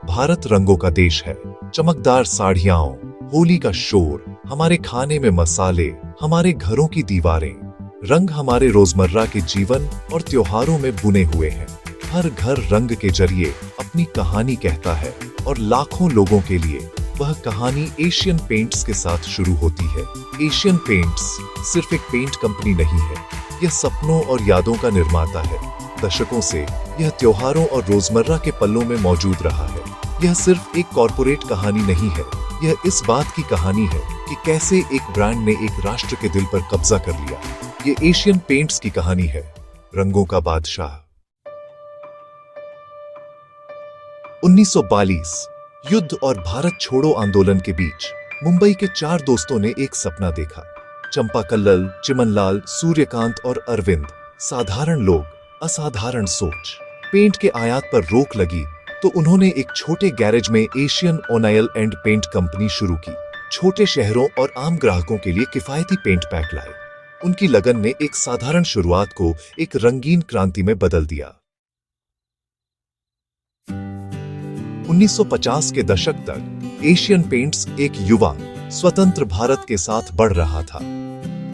भारत रंगों का देश है। चमकदार साड़ियां, होली का शोर, हमारे खाने में मसाले, हमारे घरों की दीवारें। रंग हमारे रोजमर्रा के जीवन और त्योहारों में बुने हुए हैं। हर घर रंग के जरिए अपनी कहानी कहता है और लाखों लोगों के लिए वह कहानी एशियन पेंट्स के साथ शुरू होती है। एशियन पेंट्स सिर्फ एक पेंट कंपनी नहीं है, यह सपनों और यादों का निर्माता है। दशकों से यह त्योहारों और रोजमर्रा के पलों में मौजूद रहा है। यह सिर्फ एक कॉरपोरेट कहानी नहीं है, यह इस बात की कहानी है कि कैसे एक ब्रांड ने एक राष्ट्र के दिल पर कब्जा कर लिया। ये एशियन पेंट्स की कहानी है, रंगों का बादशाह। 1942 युद्ध और भारत छोड़ो आंदोलन के बीच मुंबई के 4 दोस्तों ने एक सपना देखा। चंपा कल्लल, चिमनलाल, सूर्यकांत और अरविंद, साधारण लोग, असाधारण सोच। पेंट के आयात पर रोक लगी तो उन्होंने एक छोटे गैरेज में एशियन ओनाइल एंड पेंट कंपनी शुरू की। छोटे शहरों और आम ग्राहकों के लिए किफायती पेंट पैक लाए। उनकी लगन ने एक साधारण शुरुआत को एक रंगीन क्रांति में बदल दिया। 1950 के दशक तक एशियन पेंट्स एक युवा, स्वतंत्र भारत के साथ बढ़ रहा था।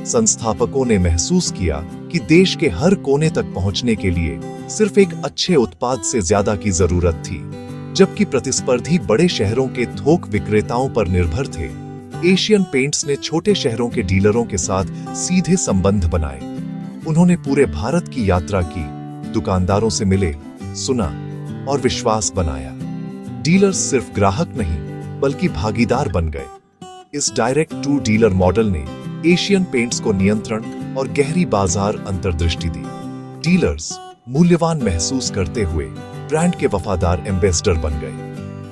संस्थापकों ने महसूस किया कि देश के हर कोने तक पहुंचने के लिए सिर्फ एक अच्छे उत्पाद से ज्यादा की जरूरत थी। जबकि प्रतिस्पर्धी बड़े शहरों के थोक विक्रेताओं पर निर्भर थे, एशियन पेंट्स ने छोटे शहरों के डीलरों के साथ सीधे संबंध बनाए। उन्होंने पूरे भारत की यात्रा की, दुकानदारों से मिले, सुना और विश्वास बनाया। डीलर्स सिर्फ ग्राहक नहीं बल्कि भागीदार बन गए। इस डायरेक्ट टू डीलर मॉडल ने एशियन पेंट्स को नियंत्रण और गहरी बाजार अंतर्दृष्टि दी। डीलर्स मूल्यवान महसूस करते हुए ब्रांड के वफादार एम्बेसडर बन गए।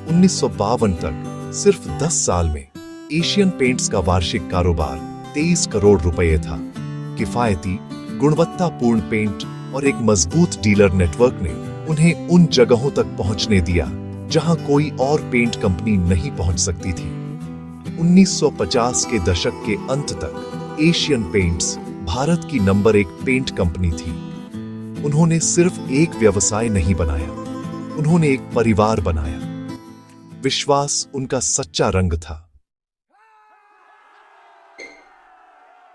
1952 तक सिर्फ 10 साल में एशियन पेंट्स का वार्षिक कारोबार 23 करोड़ रुपए था। किफायती, गुणवत्तापूर्ण पेंट और एक मजबूत डीलर नेटवर्क ने उन्हें उन जगहों तक पहुंचने दिया जहां कोई और पेंट कंपनी नहीं पहुंच सकती थी। 1950 के दशक के अंत तक एशियन पेंट्स भारत की नंबर 1 पेंट कंपनी थी। उन्होंने सिर्फ एक व्यवसाय नहीं बनाया, उन्होंने एक परिवार बनाया। विश्वास उनका सच्चा रंग था।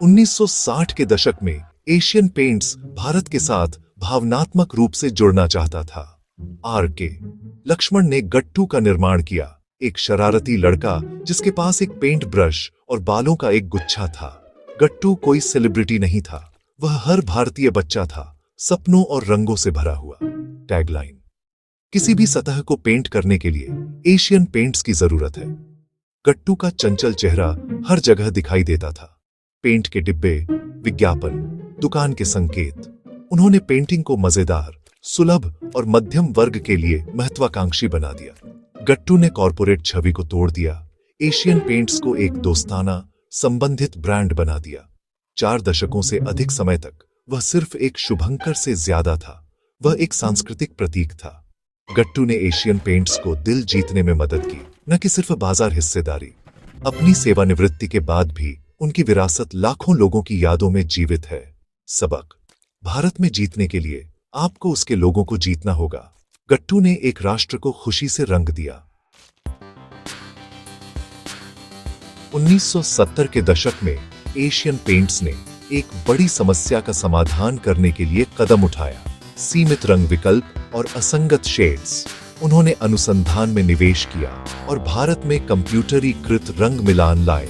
1960 के दशक में एशियन पेंट्स भारत के साथ भावनात्मक रूप से जुड़ना चाहता था। R.K. लक्ष्मण ने गट्टू का निर्माण किया, एक शरारती लड़का जिसके पास एक पेंट ब्रश और बालों का एक गुच्छा था। गट्टू कोई सेलिब्रिटी नहीं था, वह हर भारतीय बच्चा था, सपनों और रंगों से भरा हुआ। टैगलाइन: किसी भी सतह को पेंट करने के लिए एशियन पेंट्स की जरूरत है। गट्टू का चंचल चेहरा हर जगह दिखाई देता था। पेंट के डिब्बे, विज्ञापन, दुकान के संकेत। उन्होंने पेंटिंग को मजेदार, सुलभ और मध्यम वर्ग के लिए महत्वाकांक्षी बना दिया। गट्टू ने कॉरपोरेट छवि को तोड़ दिया, एशियन पेंट्स को एक दोस्ताना, संबंधित ब्रांड बना दिया। 4 दशकों से अधिक समय तक वह सिर्फ एक शुभंकर से ज्यादा था, वह एक सांस्कृतिक प्रतीक था। गट्टू ने एशियन पेंट्स को दिल जीतने में मदद की, न कि सिर्फ बाजार हिस्सेदारी। अपनी सेवानिवृत्ति के बाद भी उनकी विरासत लाखों लोगों की यादों में जीवित है। सबक: भारत में जीतने के लिए आपको उसके लोगों को जीतना होगा। गट्टू ने एक राष्ट्र को खुशी से रंग दिया। 1970 के दशक में एशियन पेंट्स ने एक बड़ी समस्या का समाधान करने के लिए कदम उठाया: सीमित रंग विकल्प और असंगत शेड्स। उन्होंने अनुसंधान में निवेश किया और भारत में कंप्यूटरीकृत रंग मिलान लाए।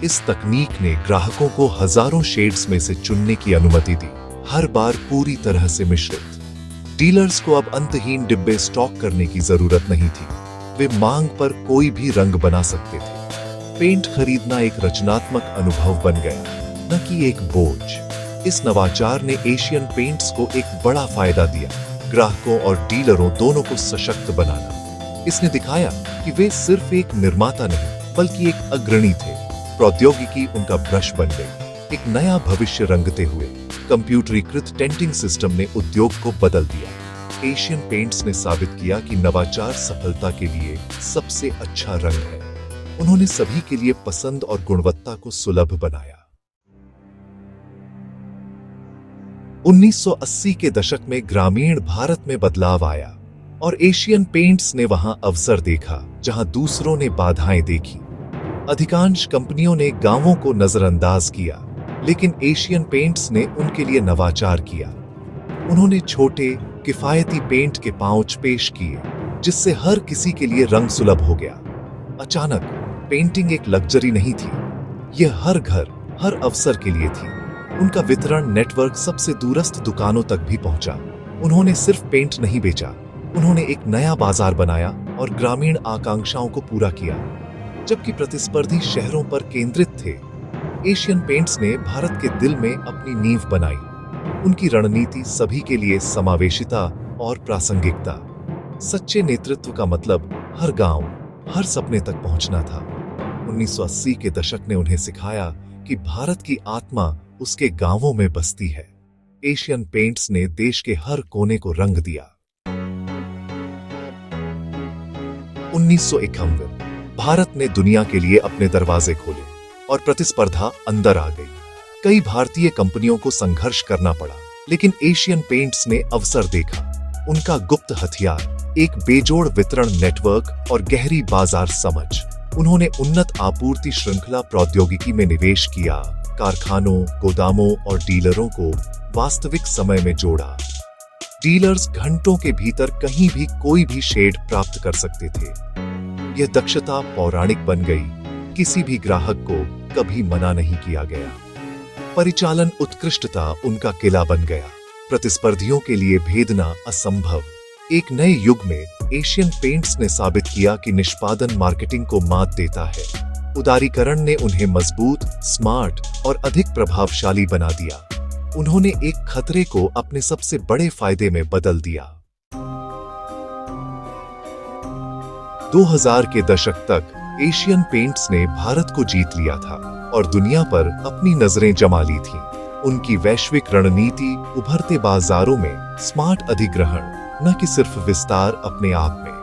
इस तकनीक ने ग्राहकों को हजारों शेड्स में से चुनने की अनुमति दी, हर बार पूरी तरह से मिश्रित। डीलर्स को अब अंतहीन डिब्बे स्टॉक करने की जरूरत नहीं थी, वे मांग पर कोई भी रंग बना सकते थे। पेंट खरीदना एक रचनात्मक अनुभव बन गया, न कि एक बोझ। इस नवाचार ने एशियन पेंट्स को एक बड़ा फायदा दिया: ग्राहकों और डीलरों दोनों को सशक्त बनाना। इसने दिखाया कि वे सिर्फ एक निर्माता नहीं बल्कि एक अग्रणी थे। प्रौद्योगिकी उनका ब्रश बन गई, एक नया भविष्य रंगते हुए। कंप्यूटरीकृत टेंटिंग सिस्टम ने उद्योग को बदल दिया। एशियन पेंट्स ने साबित किया कि नवाचार सफलता के लिए सबसे अच्छा रंग है। उन्होंने सभी के लिए पसंद और गुणवत्ता को सुलभ बनाया। 1980 के दशक में ग्रामीण भारत में बदलाव आया और एशियन पेंट्स ने वहां अवसर देखा जहां दूसरों ने बाधाएं देखी। अधिकांश कंपनियों ने गांवों को नजरअंदाज किया, लेकिन एशियन पेंट्स ने उनके लिए नवाचार किया। उन्होंने छोटे किफायती पेंट के पाउच पेश किए, जिससे हर किसी के लिए रंग सुलभ हो गया। अचानक पेंटिंग एक लग्जरी नहीं थी, यह हर घर, हर अवसर के लिए थी। उनका वितरण नेटवर्क सबसे दूरस्थ दुकानों तक भी पहुंचा। उन्होंने सिर्फ पेंट नहीं बेचा, उन्होंने एक नया बाजार बनाया और ग्रामीण आकांक्षाओं को पूरा किया। जबकि प्रतिस्पर्धी शहरों पर केंद्रित थे, एशियन पेंट्स ने भारत के दिल में अपनी नींव बनाई। उनकी रणनीति सभी के लिए समावेशिता और प्रासंगिकता। सच्चे नेतृत्व का मतलब हर गांव, हर सपने तक पहुंचना था। 1980 के दशक ने उन्हें सिखाया कि भारत की आत्मा उसके गांवों में बसती है। एशियन पेंट्स ने देश के हर कोने को रंग दिया। 1951 भारत ने दुनिया के लिए अपने दरवाजे खोले और प्रतिस्पर्धा अंदर आ गई। कई भारतीय कंपनियों को संघर्ष करना पड़ा, लेकिन एशियन पेंट्स ने अवसर देखा। उनका गुप्त हथियार एक बेजोड़ वितरण नेटवर्क और गहरी बाजार समझ। उन्होंने उन्नत आपूर्ति श्रृंखला प्रौद्योगिकी में निवेश किया, कारखानों, गोदामों और डीलरों को वास्तविक समय में जोड़ा। डीलर्स घंटों के भीतर कहीं भी कोई भी शेड प्राप्त कर सकते थे। यह दक्षता पौराणिक बन गई। किसी भी ग्राहक को कभी मना नहीं किया गया। परिचालन उत्कृष्टता उनका किला बन गया। प्रतिस्पर्धियों के लिए भेदना असंभव। एक नए युग में एशियन पेंट्स ने साबित किया कि निष्पादन मार्केटिंग को मात देता है। उदारीकरण ने उन्हें मजबूत, स्मार्ट और अधिक प्रभावशाली बना दिया। उन्होंने एक खतरे को अपने सबसे बड़े फायदे में बदल दिया। 2000 के दशक तक एशियन पेंट्स ने भारत को जीत लिया था और दुनिया पर अपनी नजरें जमा ली थीं। उनकी वैश्विक रणनीति उभरते बाजारों में स्मार्ट अधिग्रहण, न कि सिर्फ विस्तार अपने आप में।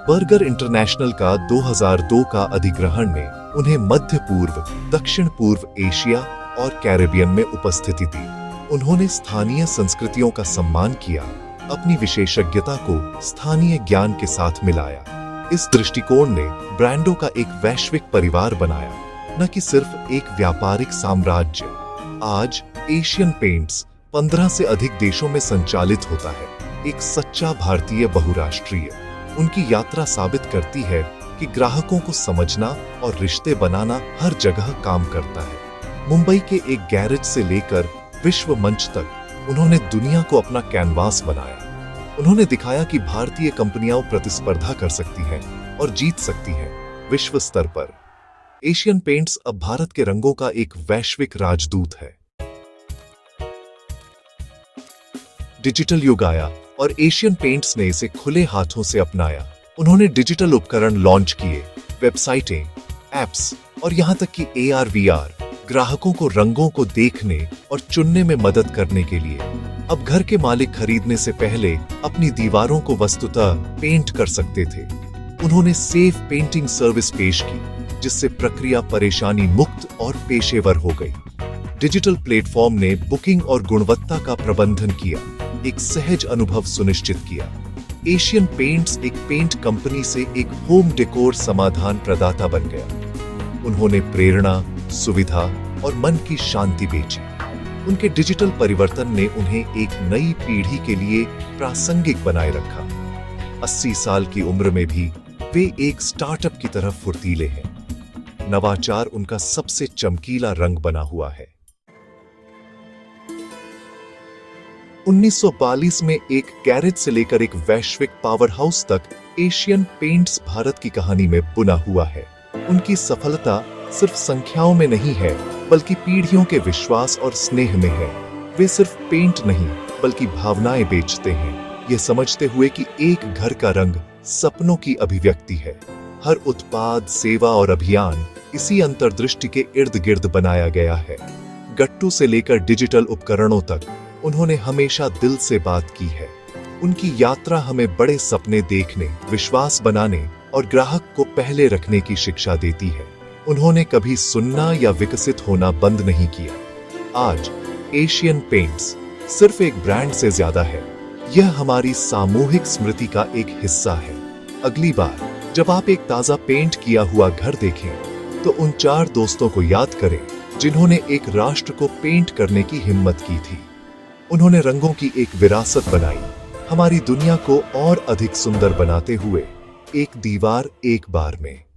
बर्गर इंटरनेशनल का 2002 का अधिग्रहण ने उन्हें मध्य पूर्व, दक्षिण पूर्व एशिया और कैरेबियन में उपस्थिति दी। उन्होंने स्थानीय संस्कृतियों का सम्मान किया, अपनी विशेषज्ञता को स्थानीय ज्ञान के साथ मिलाया। इस दृष्टिकोण ने ब्रांडों का एक वैश्विक परिवार बनाया, न कि सिर्फ एक व्यापारिक साम्राज्य। आज एशियन पेंट्स 15 से अधिक देशों में संचालित होता है। एक सच्चा भारतीय बहुराष्ट्रीय। उनकी यात्रा साबित करती है कि ग्राहकों को समझना और रिश्ते बनाना हर जगह काम करता है। मुंबई के एक गैरेज से लेकर विश्व मंच तक उन्होंने दुनिया को अपना कैनवास बनाया। उन्होंने दिखाया कि भारतीय कंपनियां प्रतिस्पर्धा कर सकती हैं और जीत सकती हैं विश्व स्तर पर। एशियन पेंट्स अब भारत के रंगों का एक वैश्विक राजदूत है। डिजिटल युग आया और एशियन पेंट्स ने इसे खुले हाथों से अपनाया। उन्होंने डिजिटल उपकरण लॉन्च किए, वेबसाइटें, एप्स और यहां तक कि AR/VR ग्राहकों को रंगों को देखने और चुनने में मदद करने के लिए। अब घर के मालिक खरीदने से पहले अपनी दीवारों को वस्तुतः पेंट कर सकते थे। उन्होंने सेफ पेंटिंग सर्विस पेश की, जिससे प्रक्रिया परेशानी मुक्त और पेशेवर हो गई। डिजिटल प्लेटफॉर्म ने बुकिंग और गुणवत्ता का प्रबंधन किया, एक सहज अनुभव सुनिश्चित किया। एशियन पेंट्स एक पेंट कंपनी से एक होम डेकोर समाधान प्रदाता बन गया। उन्होंने प्रेरणा, सुविधा और मन की शांति बेची। उनके डिजिटल परिवर्तन ने उन्हें एक नई पीढ़ी के लिए प्रासंगिक बनाए रखा। 80 साल की उम्र में भी वे एक स्टार्टअप की तरह फुर्तीले हैं। नवाचार उनका सबसे चमकीला रंग बना हुआ है। 1942 में एक गैरेज से लेकर एक वैश्विक पावर हाउस तक एशियन पेंट्स भारत की कहानी में बुना हुआ है। उनकी सफलता सिर्फ संख्याओं में नहीं है, बल्कि पीढ़ियों के विश्वास और स्नेह में है। वे सिर्फ पेंट नहीं, बल्कि भावनाएं बेचते हैं, यह समझते हुए कि एक घर का रंग सपनों की अभिव्यक्ति है। हर उत्पाद, सेवा और अभियान इसी अंतर्दृष्टि के इर्द गिर्द बनाया गया है। गट्टू से लेकर डिजिटल उपकरणों तक उन्होंने हमेशा दिल से बात की है। उनकी यात्रा हमें बड़े सपने देखने, विश्वास बनाने और ग्राहक को पहले रखने की शिक्षा देती है। उन्होंने कभी सुनना या विकसित होना बंद नहीं किया। आज एशियन पेंट्स सिर्फ एक ब्रांड से ज्यादा है। यह हमारी सामूहिक स्मृति का एक हिस्सा है। अगली बार जब आप एक ताजा पेंट किया हुआ घर देखें, तो उन 4 दोस्तों को याद करें जिन्होंने एक राष्ट्र को पेंट करने की हिम्मत की थी। उन्होंने रंगों की एक विरासत बनाई, हमारी दुनिया को और अधिक सुंदर बनाते हुए, एक दीवार एक बार में।